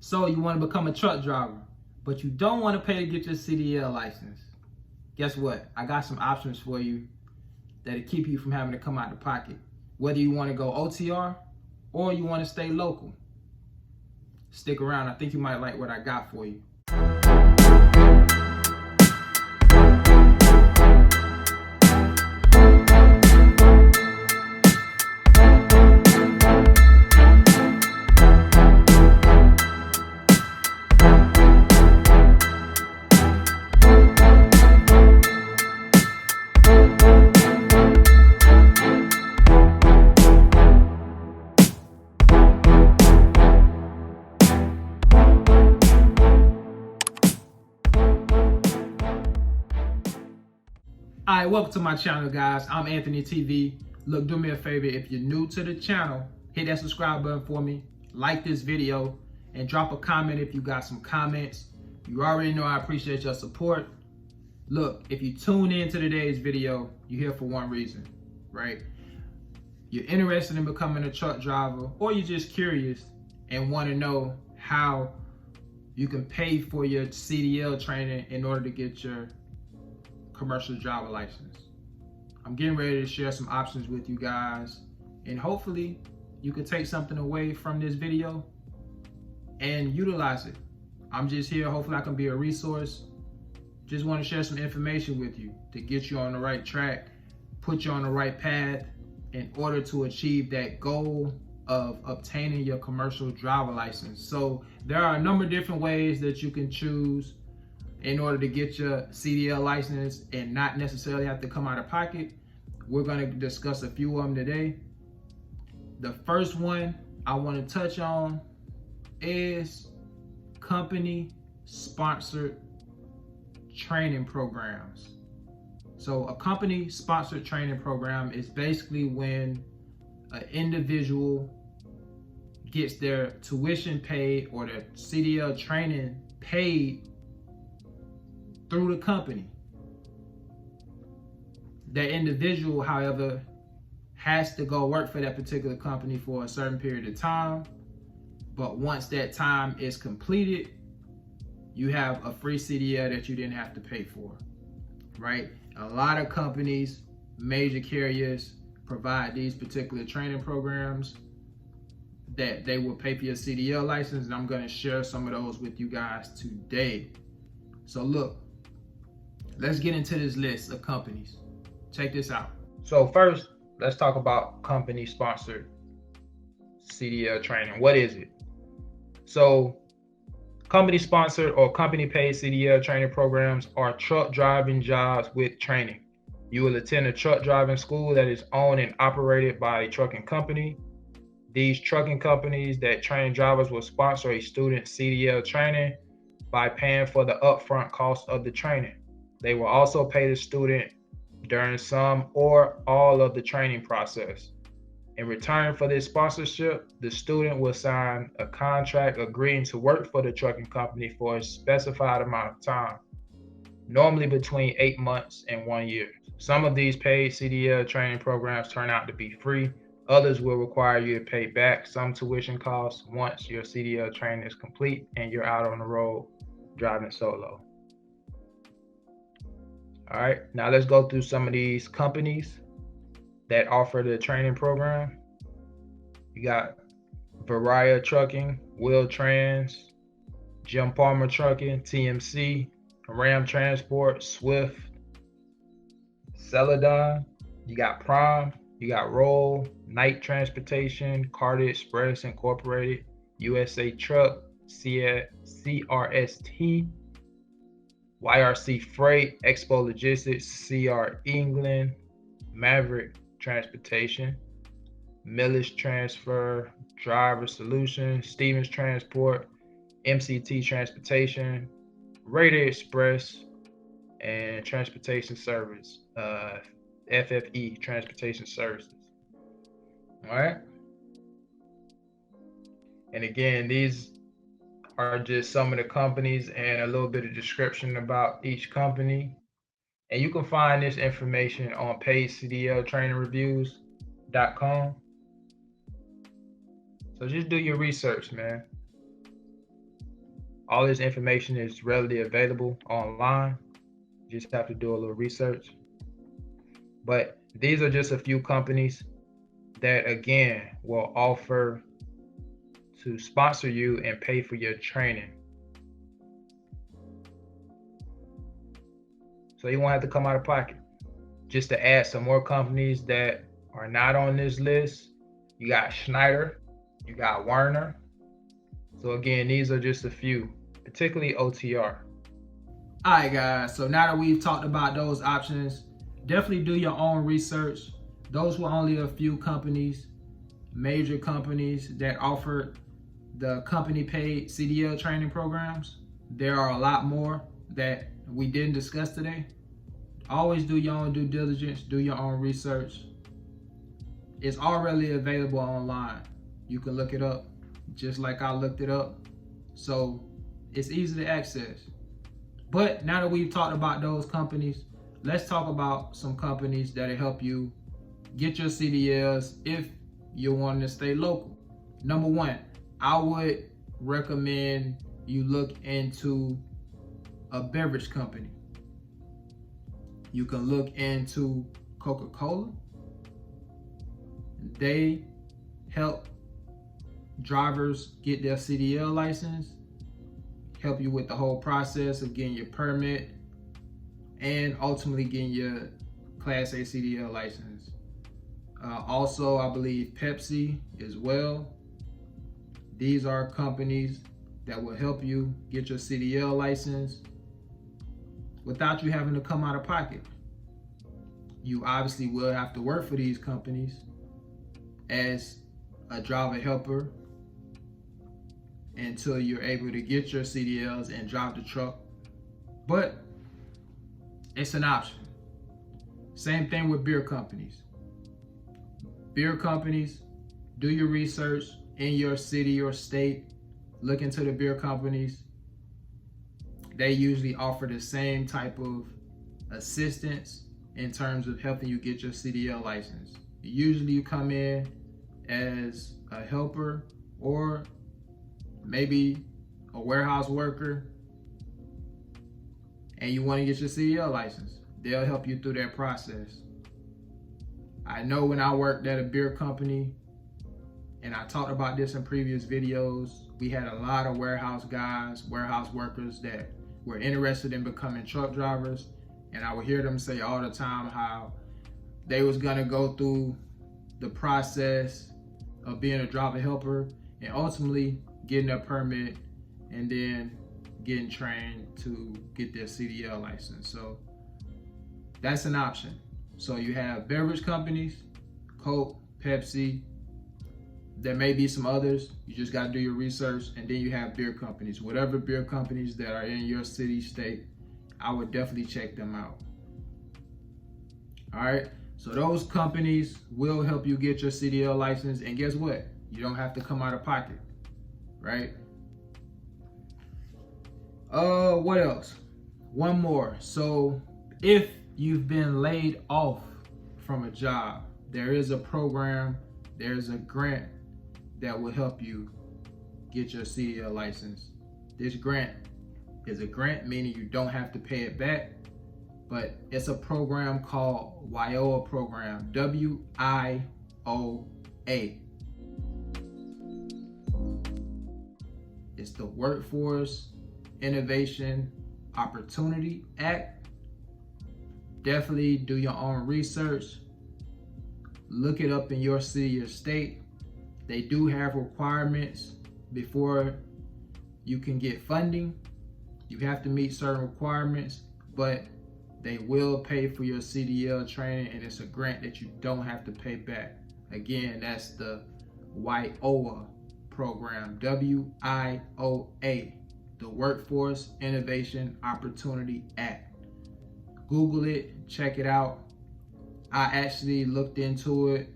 So you want to become a truck driver, but you don't want to pay to get your CDL license. Guess what? I got some options for you that'll keep you from having to come out of pocket. Whether you want to go OTR or you want to stay local. Stick around. I think you might like what I got for you. Alright, welcome to my channel, guys. I'm Anthony TV. Look, do me a favor. If you're new to the channel, hit that subscribe button for me, like this video, and drop a comment if you got some comments. You already know I appreciate your support. Look, if you tune in to today's video, you're here for one reason, right? You're interested in becoming a truck driver, or you're just curious and want to know how you can pay for your CDL training in order to get your commercial driver license. I'm getting ready to share some options with you guys, and hopefully you can take something away from this video and utilize it. I'm just here, hopefully I can be a resource. Just want to share some information with you to get you on the right track, put you on the right path in order to achieve that goal of obtaining your commercial driver license. So there are a number of different ways that you can choose in order to get your CDL license and not necessarily have to come out of pocket. We're going to discuss a few of them today. The first one I want to touch on is company sponsored training programs. So a company sponsored training program is basically when an individual gets their tuition paid or their CDL training paid through the company. That individual, however, has to go work for that particular company for a certain period of time. But once that time is completed, you have a free CDL that you didn't have to pay for, right? A lot of companies, major carriers, provide these particular training programs that they will pay for your CDL license, and I'm going to share some of those with you guys today. So look, let's get into this list of companies. Check this out. So first, let's talk about company-sponsored CDL training. What is it? So company-sponsored or company-paid CDL training programs are truck driving jobs with training. You will attend a truck driving school that is owned and operated by a trucking company. These trucking companies that train drivers will sponsor a student's CDL training by paying for the upfront cost of the training. They will also pay the student during some or all of the training process. In return for this sponsorship, the student will sign a contract agreeing to work for the trucking company for a specified amount of time, normally between 8 months and 1 year. Some of these paid CDL training programs turn out to be free. Others will require you to pay back some tuition costs once your CDL training is complete and you're out on the road driving solo. All right, now let's go through some of these companies that offer the training program. You got Varia Trucking, Will Trans, Jim Palmer Trucking, TMC, Ram Transport, Swift, Celadon. You got Prime, you got Roll, Knight Transportation, Carter Express Incorporated, USA Truck, CRST, YRC Freight, Expo Logistics, CR England, Maverick Transportation, Millis Transfer, Driver Solutions, Stevens Transport, MCT Transportation, Raider Express, and Transportation Service, FFE Transportation Services. All right. And again, these are just some of the companies and a little bit of description about each company. And you can find this information on paidcdltrainingreviews.com. So just do your research, man. All this information is readily available online. You just have to do a little research. But these are just a few companies that, again, will offer to sponsor you and pay for your training. So you won't have to come out of pocket. Just to add some more companies that are not on this list, you got Schneider, you got Werner. So again, these are just a few, particularly OTR. All right, guys, so now that we've talked about those options, definitely do your own research. Those were only a few companies, major companies that offered the company paid CDL training programs. There are a lot more that we didn't discuss today. Always do your own due diligence, do your own research. It's already available online. You can look it up just like I looked it up. So it's easy to access. But now that we've talked about those companies, let's talk about some companies that'll help you get your CDLs if you're wanting to stay local. Number one, I would recommend you look into a beverage company. You can look into Coca-Cola. They help drivers get their CDL license, help you with the whole process of getting your permit and ultimately getting your Class A CDL license. Also, I believe Pepsi as well. These are companies that will help you get your CDL license without you having to come out of pocket. You obviously will have to work for these companies as a driver helper until you're able to get your CDLs and drive the truck, but it's an option. Same thing with beer companies. Beer companies, do your research in your city or state, look into the beer companies. They usually offer the same type of assistance in terms of helping you get your CDL license. Usually you come in as a helper or maybe a warehouse worker and you want to get your CDL license. They'll help you through that process. I know when I worked at a beer company, and I talked about this in previous videos, we had a lot of warehouse guys, warehouse workers that were interested in becoming truck drivers, and I would hear them say all the time how they was gonna go through the process of being a driver helper and ultimately getting a permit and then getting trained to get their CDL license. So that's an option. So you have beverage companies, Coke, Pepsi. There may be some others. You just got to do your research. And then you have beer companies. Whatever beer companies that are in your city, state, I would definitely check them out. All right. So those companies will help you get your CDL license. And guess what? You don't have to come out of pocket, right? What else? One more. So if you've been laid off from a job, there is a program, there's a grant that will help you get your CDL license. This grant is a grant, meaning you don't have to pay it back, but it's a program called WIOA program, WIOA. It's the Workforce Innovation Opportunity Act. Definitely do your own research. Look it up in your city or state. They do have requirements before you can get funding. You have to meet certain requirements, but they will pay for your CDL training, and it's a grant that you don't have to pay back. Again, that's the WIOA program, WIOA, the Workforce Innovation Opportunity Act. Google it, check it out. I actually looked into it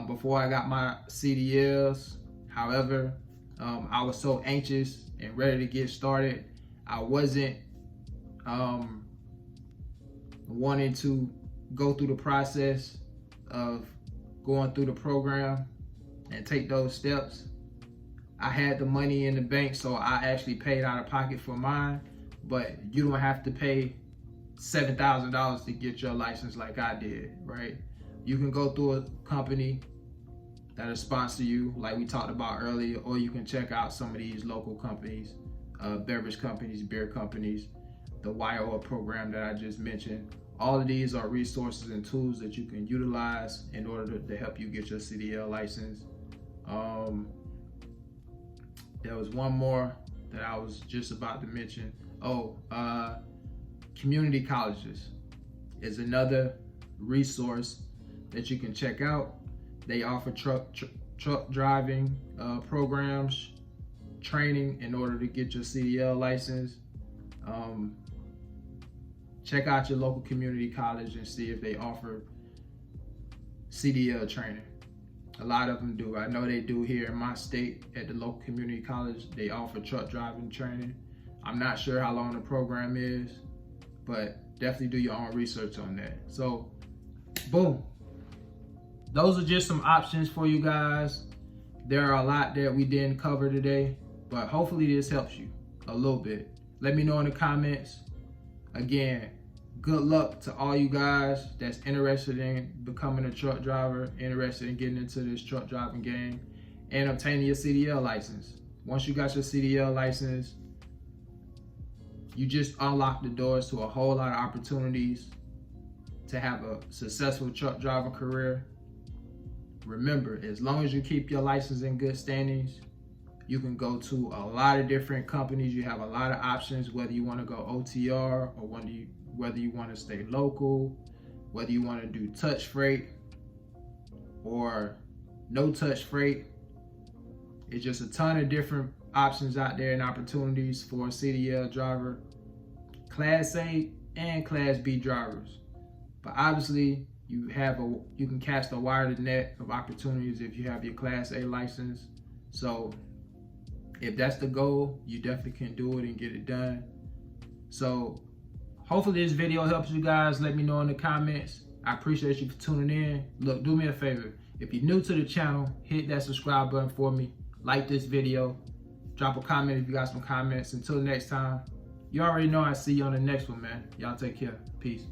before I got my CDLs. However, I was so anxious and ready to get started. I wasn't wanting to go through the process of going through the program and take those steps. I had the money in the bank, so I actually paid out of pocket for mine. But you don't have to pay $7,000 to get your license like I did, right? You can go through a company that'll sponsor you, like we talked about earlier, or you can check out some of these local companies, beverage companies, beer companies, the YO program that I just mentioned. All of these are resources and tools that you can utilize in order to help you get your CDL license. There was one more that I was just about to mention. Community colleges is another resource that you can check out. They offer truck driving programs, training in order to get your CDL license. Check out your local community college and see if they offer CDL training. A lot of them do. I know they do here in my state at the local community college. They offer truck driving training. I'm not sure how long the program is, but definitely do your own research on that. So, boom. Those are just some options for you guys. There are a lot that we didn't cover today, but hopefully this helps you a little bit. Let me know in the comments. Again, good luck to all you guys that's interested in becoming a truck driver, interested in getting into this truck driving game, and obtaining your CDL license. Once you got your CDL license, you just unlock the doors to a whole lot of opportunities to have a successful truck driving career. Remember, as long as you keep your license in good standings, you can go to a lot of different companies. You have a lot of options, whether you want to go OTR or whether you want to stay local, whether you want to do touch freight or no touch freight. It's just a ton of different options out there and opportunities for a CDL driver, Class A and Class B drivers. But obviously, you can cast a wider net of opportunities if you have your Class A license. So if that's the goal, you definitely can do it and get it done. So hopefully this video helps you guys. Let me know in the comments. I appreciate you for tuning in. Look, do me a favor. If you're new to the channel, hit that subscribe button for me. Like this video. Drop a comment if you got some comments. Until next time, you already know I see you on the next one, man. Y'all take care. Peace.